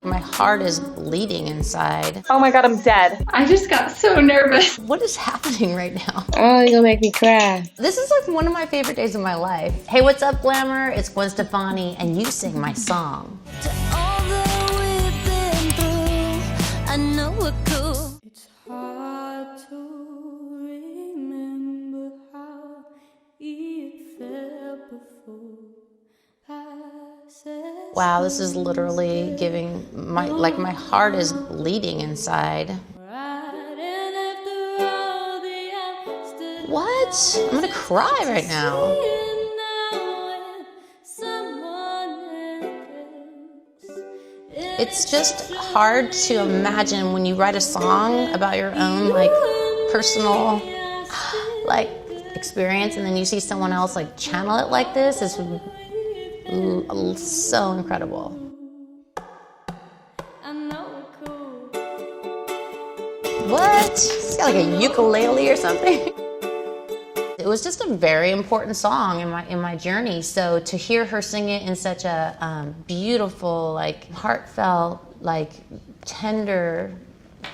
My heart is bleeding inside. Oh my god, I'm dead. I just got so nervous. What is happening right now? Oh, you're gonna make me cry. This is like one of my favorite days of my life. Hey, what's up, Glamour? It's Gwen Stefani, and you sing my song. To all that we've been through, I know we're cool. It's hard to remember how it felt before. Wow, this is literally giving my heart is bleeding inside. What? I'm gonna cry right now. It's just hard to imagine when you write a song about your own like personal like experience and then you see someone else like channel it like this. It's so incredible. What? It's got like a ukulele or something. It was just a very important song in my journey. So to hear her sing it in such a beautiful, like heartfelt, like tender,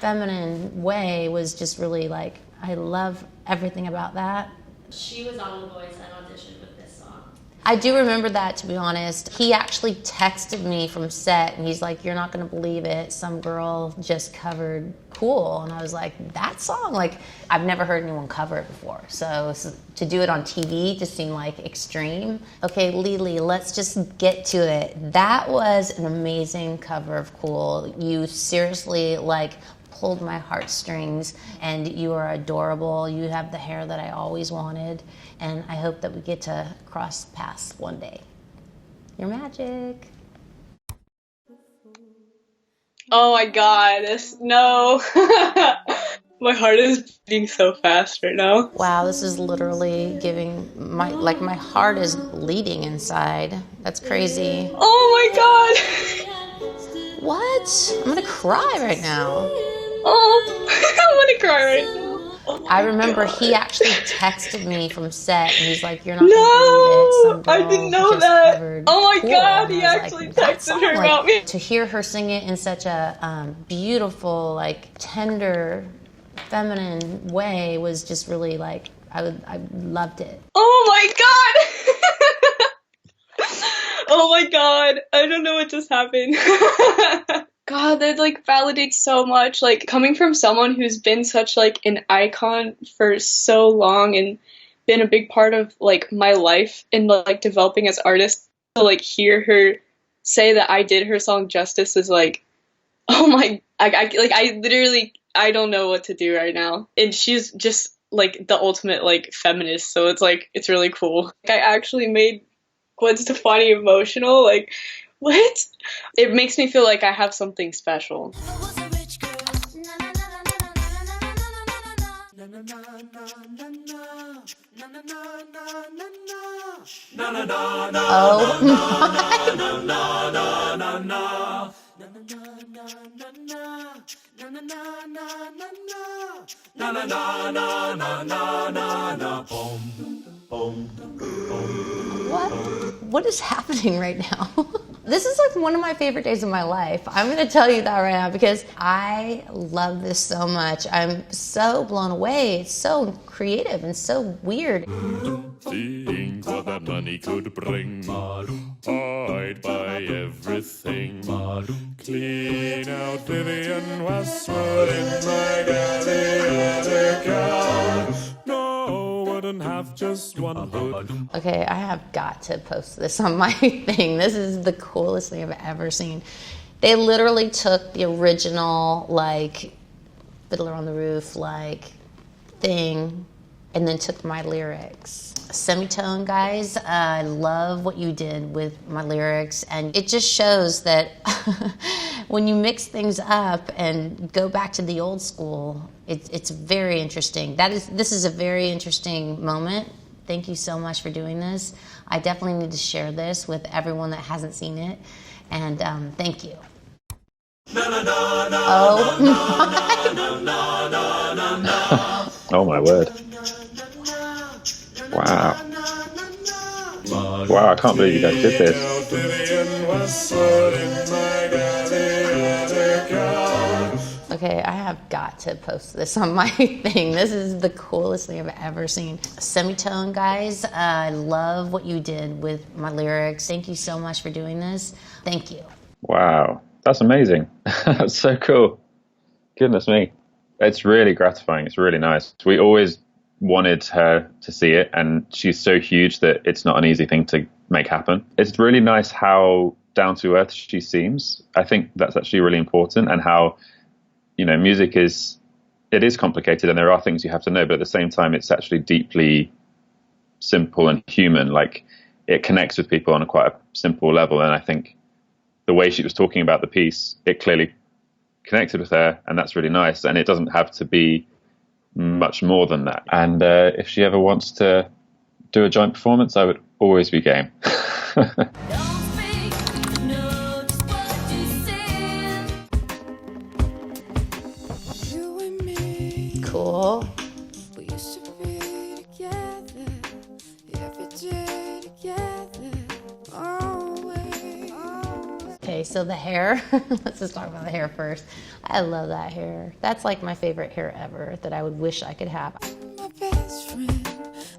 feminine way was just really like, I love everything about that. She was on The Voice and auditioned with this song. I do remember that, to be honest. He actually texted me from set and he's like, you're not gonna believe it, some girl just covered Cool. And I was like, that song? Like, I've never heard anyone cover it before. So to do it on TV just seemed like extreme. Okay, Lily, let's just get to it. That was an amazing cover of Cool. You seriously like pulled my heartstrings and you are adorable. You have the hair that I always wanted. And I hope that we get to cross paths one day. You're magic. Oh my god, no. My heart is beating so fast right now. Wow, this is literally giving my heart is bleeding inside. That's crazy. Oh my god. What? I'm gonna cry right now. Oh, I'm gonna cry right now. Oh I remember he actually texted me from set and he's like, you're not gonna believe it. Some girl I didn't know just that. covered Oh my Cool. god, And he I was actually like, that texted song, her like, about me. to hear her sing it in such a beautiful, like tender, feminine way was just really like, I loved it. Oh my god. Oh my god, I don't know what just happened. God, that like validates so much. Like coming from someone who's been such like an icon for so long and been a big part of like my life and like developing as artist, to like hear her say that I did her song justice is like, oh my, I literally, I don't know what to do right now. And she's just like the ultimate like feminist, so it's like, it's really cool. Like, I actually made Gwen Stefani emotional. Like, what? It makes me feel like I have something special. Oh What is happening right now? This is like one of my favorite days of my life. I'm gonna tell you that right now because I love this so much. I'm so blown away. It's so creative and so weird. Things what that money could bring. I'd buy everything. Clean out Vivian Westwood in my gallery account. No, wouldn't have just one hood. Okay, I have got to post this on my thing. This is the coolest thing I've ever seen. They literally took the original, like, Fiddler on the Roof, like, thing, and then took my lyrics. Semitone, guys, I love what you did with my lyrics, and it just shows that when you mix things up and go back to the old school, it's very interesting. This is a very interesting moment. Thank you so much for doing this. I definitely need to share this with everyone that hasn't seen it, and thank you. Oh my word. Wow. Wow, I can't believe you guys did this. Okay, I have got to post this on my thing. This is the coolest thing I've ever seen. Semitone, guys, I love what you did with my lyrics. Thank you so much for doing this. Thank you. Wow, that's amazing. That's so cool. Goodness me. It's really gratifying. It's really nice. We always wanted her to see it, and she's so huge that it's not an easy thing to make happen. It's really nice how down to earth she seems. I think that's actually really important, and how, you know, music is complicated and there are things you have to know, but at the same time it's actually deeply simple and human. Like, it connects with people on a quite a simple level, and I think the way she was talking about the piece, it clearly connected with her, and that's really nice. And it doesn't have to be much more than that. And if she ever wants to do a joint performance, I would always be game. Cool. Okay, so the hair. Let's just talk about the hair first. I love that hair. That's like my favorite hair ever that I would wish I could have. My best friend,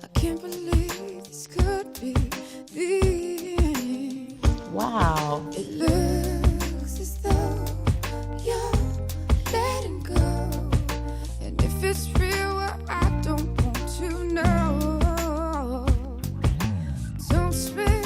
I can't believe this could be the end. Wow. It looks as though you're letting go. And if it's real, well, I don't want to know. Don't spend.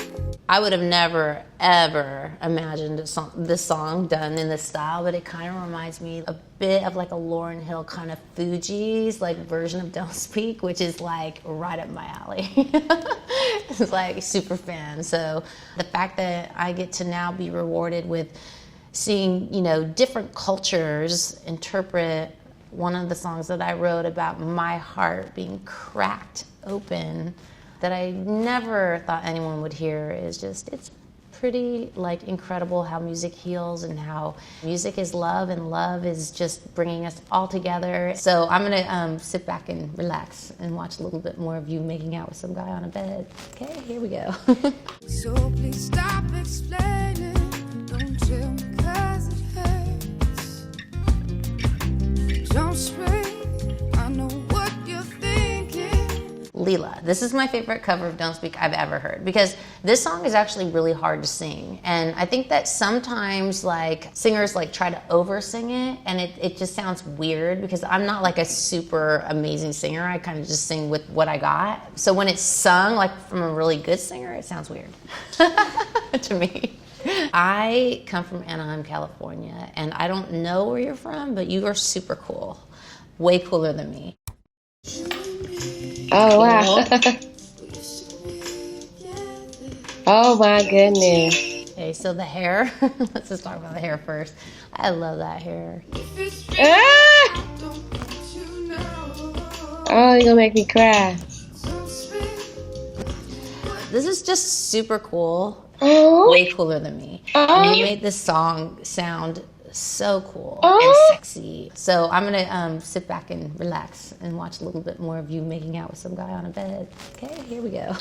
I would have never, ever imagined this song done in this style, but it kind of reminds me a bit of like a Lauryn Hill kind of Fugees like version of Don't Speak, which is like right up my alley. It's like super fan. So the fact that I get to now be rewarded with seeing, you know, different cultures interpret one of the songs that I wrote about my heart being cracked open that I never thought anyone would hear is just, it's pretty like incredible how music heals and how music is love and love is just bringing us all together. So I'm gonna sit back and relax and watch a little bit more of you making out with some guy on a bed. Okay, here we go. So please stop explaining. Don't tell me 'cause it hurts. Don't scream. I know what you're thinking. Leela. This is my favorite cover of Don't Speak I've ever heard, because this song is actually really hard to sing. And I think that sometimes like singers like try to over sing it, and it just sounds weird because I'm not like a super amazing singer. I kind of just sing with what I got. So when it's sung like from a really good singer, it sounds weird to me. I come from Anaheim, California, and I don't know where you're from, but you are super cool. Way cooler than me. Oh, wow. Oh, my goodness. Okay, so the hair. Let's just talk about the hair first. I love that hair. Ah! Oh, you're going to make me cry. This is just super cool. Oh. Way cooler than me. Oh. And you made this song sound so cool Oh. and sexy. So I'm gonna sit back and relax and watch a little bit more of you making out with some guy on a bed. Okay, here we go.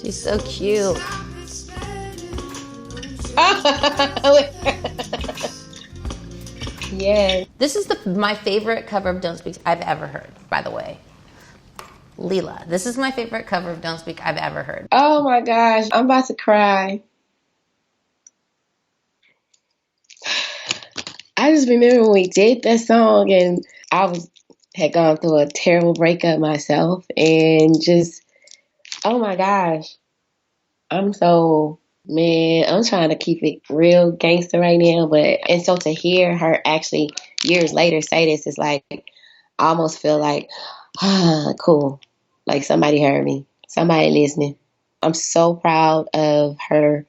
She's so cute. Yes. This is my favorite cover of Don't Speak I've ever heard, by the way. Leela. This is my favorite cover of Don't Speak I've ever heard. Oh, my gosh. I'm about to cry. I just remember when we did that song, and I had gone through a terrible breakup myself, and just, oh my gosh, I'm trying to keep it real gangster right now, and so to hear her actually years later say this is like, I almost feel like, cool, like somebody heard me, somebody listening. I'm so proud of her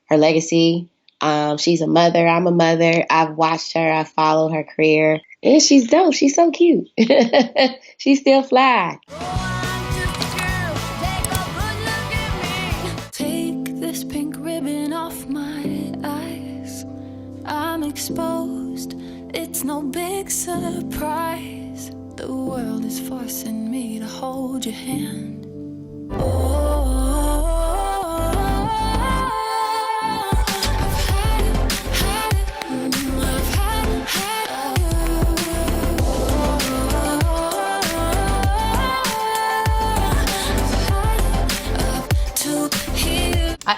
legacy. She's a mother. I'm a mother. I've watched her. I followed her career. And she's dope. She's so cute. She's still fly. Take this pink ribbon off my eyes. I'm exposed. It's no big surprise. The world is forcing me to hold your hand.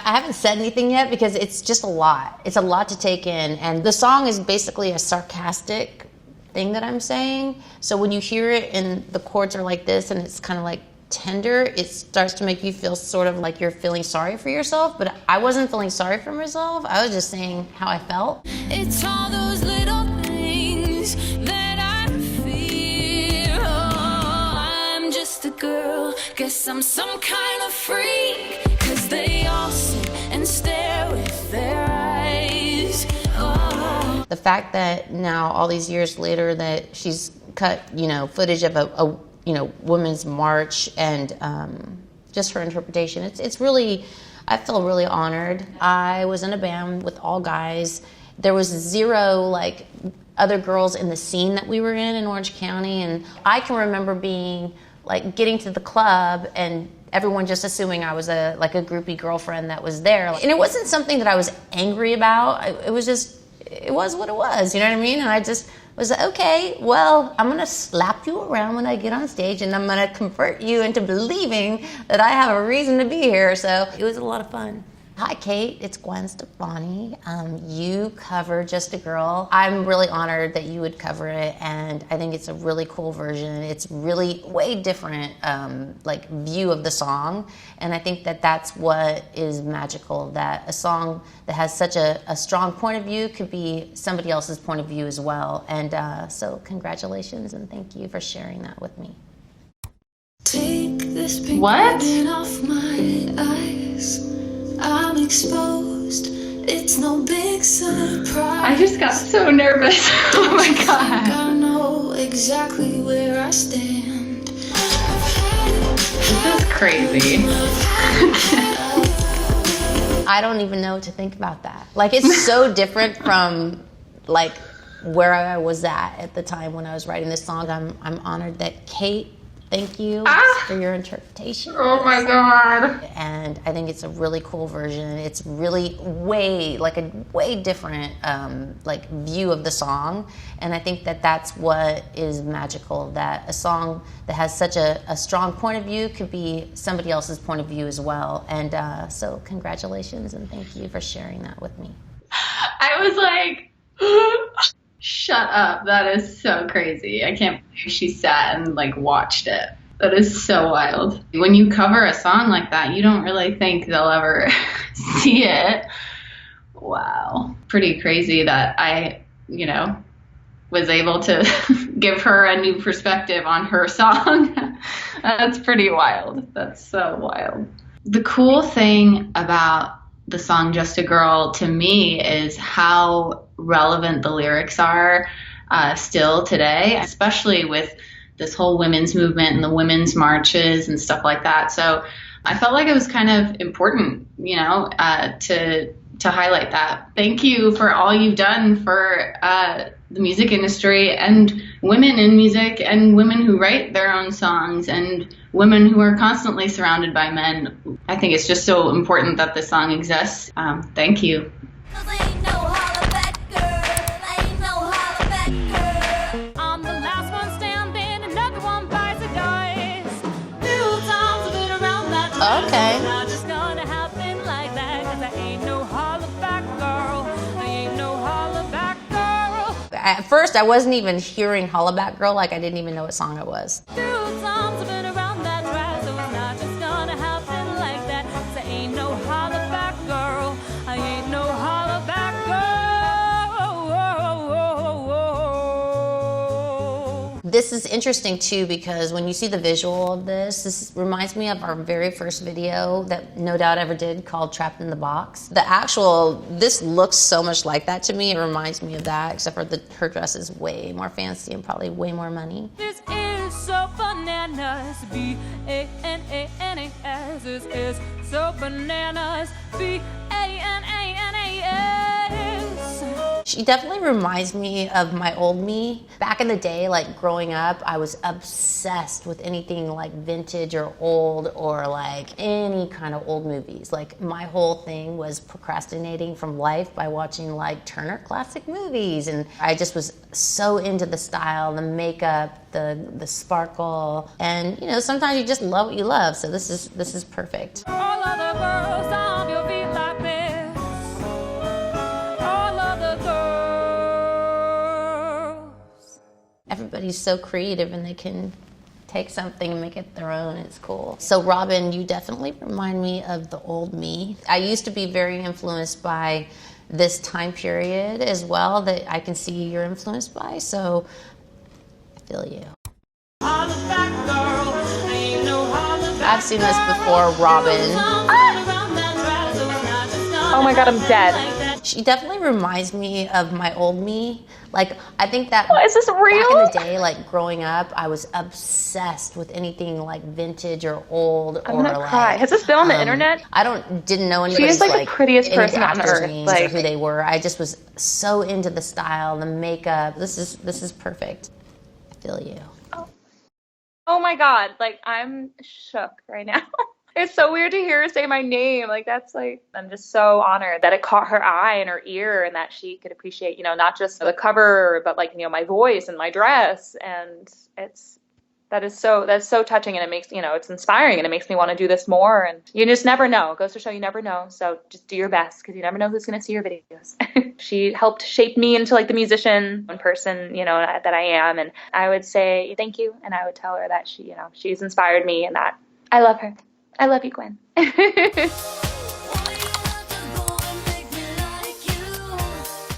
I haven't said anything yet because it's just a lot. It's a lot to take in. And the song is basically a sarcastic thing that I'm saying. So when you hear it and the chords are like this and it's kind of like tender, it starts to make you feel sort of like you're feeling sorry for yourself. But I wasn't feeling sorry for myself. I was just saying how I felt. It's all those little things that I feel. Oh, I'm just a girl. Guess I'm some kind of freak. 'Cause they all sit and stare with their eyes. Oh. The fact that now, all these years later, that she's cut, footage of a women's march and just her interpretation, it's really, I feel really honored. I was in a band with all guys. There was zero other girls in the scene that we were in Orange County, and I can remember being getting to the club and everyone just assuming I was a groupie girlfriend that was there. And it wasn't something that I was angry about. It was what it was, you know what I mean? And I just was like, okay, well, I'm gonna slap you around when I get on stage and I'm gonna convert you into believing that I have a reason to be here. So it was a lot of fun. Hi, Kate, it's Gwen Stefani. You cover Just a Girl. I'm really honored that you would cover it, and I think it's a really cool version. It's really way different, view of the song, and I think that that's what is magical, that a song that has such a strong point of view could be somebody else's point of view as well. And so congratulations, and thank you for sharing that with me. Take this pink What? ribbon off my eyes. I'm exposed. It's no big surprise. I just got so nervous. Oh my god. I know exactly where I stand. This is crazy. I don't even know what to think about that. It's so different from where I was at the time when I was writing this song. I'm honored that Kate, thank you for your interpretation. Oh my god. And I think it's a really cool version. It's really way different view of the song. And I think that that's what is magical, that a song that has such a strong point of view could be somebody else's point of view as well. And so congratulations, and thank you for sharing that with me. I was like, shut up. That is so crazy. I can't believe she sat and watched it. That is so wild. When you cover a song like that, you don't really think they'll ever see it. Wow. Pretty crazy that I, was able to give her a new perspective on her song. That's pretty wild. That's so wild. The cool thing about the song Just a Girl to me is how relevant the lyrics are still today, especially with this whole women's movement and the women's marches and stuff like that. So I felt like it was kind of important, to highlight that. Thank you for all you've done for the music industry and women in music and women who write their own songs and women who are constantly surrounded by men. I think it's just so important that this song exists. Thank you. Ain't no Hollaback girl, ain't no Hollaback girl. I'm the last one standing, another one buys a dice. Few times I've been around that track. Okay. Not just gonna happen like that, 'cause I ain't no Hollaback girl. I ain't no Hollaback girl. At first, I wasn't even hearing Hollaback Girl, I didn't even know what song it was. Few times I've been around that track, so it's not just gonna happen like that, 'cause I ain't no Hollaback girl. I ain't no Hollaback girl. This is interesting too, because when you see the visual of this reminds me of our very first video that No Doubt ever did called Trapped in the Box. This looks so much like that to me. It reminds me of that, except for her dress is way more fancy and probably way more money. This is so bananas, B-A-N-A-N-A-S. This is so bananas, B-A-N-A-N-A-S. She definitely reminds me of my old me. Back in the day, growing up, I was obsessed with anything vintage or old or any kind of old movies. My whole thing was procrastinating from life by watching Turner Classic Movies. And I just was so into the style, the makeup, the sparkle. And, sometimes you just love what you love. So this is perfect. All of the girls of your everybody's so creative and they can take something and make it their own. It's cool. So Robin, you definitely remind me of the old me. I used to be very influenced by this time period as well that I can see you're influenced by. So I feel you. I've seen this before, Robin. Oh my god, I'm dead. She definitely reminds me of my old me. Like, I think that Is this real? back in the day, like growing up, I was obsessed with anything like vintage or old. I'm gonna cry. Has this been on the internet? I didn't know anybody's She is like the prettiest person on actors' earth. names Like, or who they were. I just was so into the style, the makeup. This is perfect. I feel you. oh my god, like I'm shook right now. It's so weird to hear her say my name. Like, that's like, I'm just so honored that it caught her eye and her ear and that she could appreciate, not just the cover, but like, my voice and my dress. And that's so touching, and it makes, it's inspiring, and it makes me want to do this more. And you just never know. It goes to show you never know. So just do your best, because you never know who's going to see your videos. She helped shape me into like the musician and person, that I am. And I would say thank you. And I would tell her that she's inspired me, and that I love her. I love you, Gwen.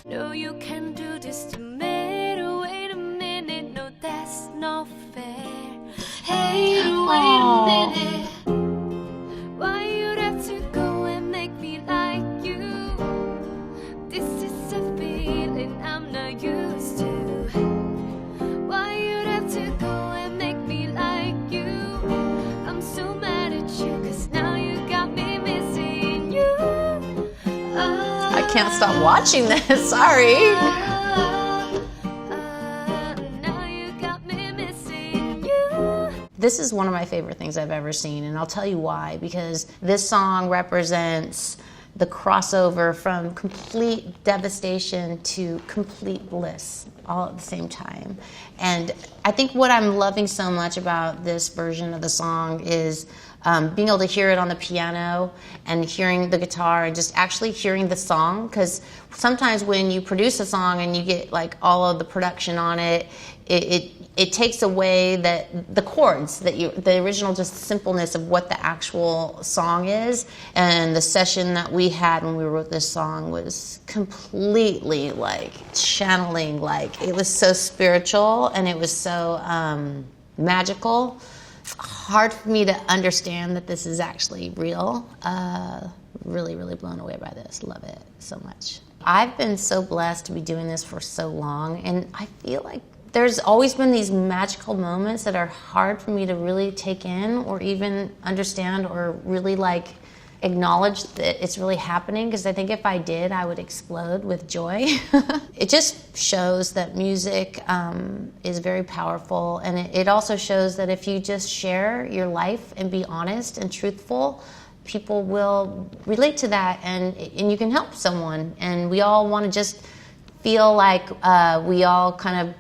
No, you can do this to me. Wait a minute, no, that's not fair. Hey, wait a minute. Why you'd have to go and make me like you? This is a feeling I'm not used to. Why you'd have to go and make me like you? I'm so mad at you, 'cause now you got me missing you. I can't stop watching this. Sorry. Now you got me missing you. This is one of my favorite things I've ever seen, and I'll tell you why. Because this song represents the crossover from complete devastation to complete bliss all at the same time. And I think what I'm loving so much about this version of the song is being able to hear it on the piano and hearing the guitar and just actually hearing the song. Because sometimes when you produce a song and you get like all of the production on it, it takes away the chords, the original just simpleness of what the actual song is. And the session that we had when we wrote this song was completely like channeling, like it was so spiritual and it was so magical. Hard for me to understand that this is actually real. Really, really blown away by this. Love it so much. I've been so blessed to be doing this for so long, and I feel like there's always been these magical moments that are hard for me to really take in or even understand or really like acknowledge that it's really happening, because I think if I did, I would explode with joy. It just shows that music is very powerful, and it also shows that if you just share your life and be honest and truthful, people will relate to that, and you can help someone. And we all want to just feel like we all kind of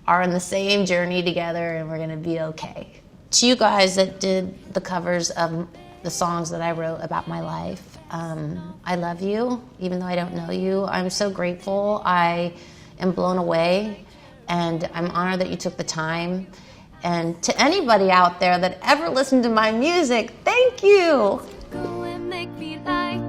are in the same journey together and we're going to be okay. To you guys that did the covers of the songs that I wrote about my life, I love you, even though I don't know you. I'm so grateful. I am blown away, and I'm honored that you took the time. And to anybody out there that ever listened to my music, thank you. Go and make me like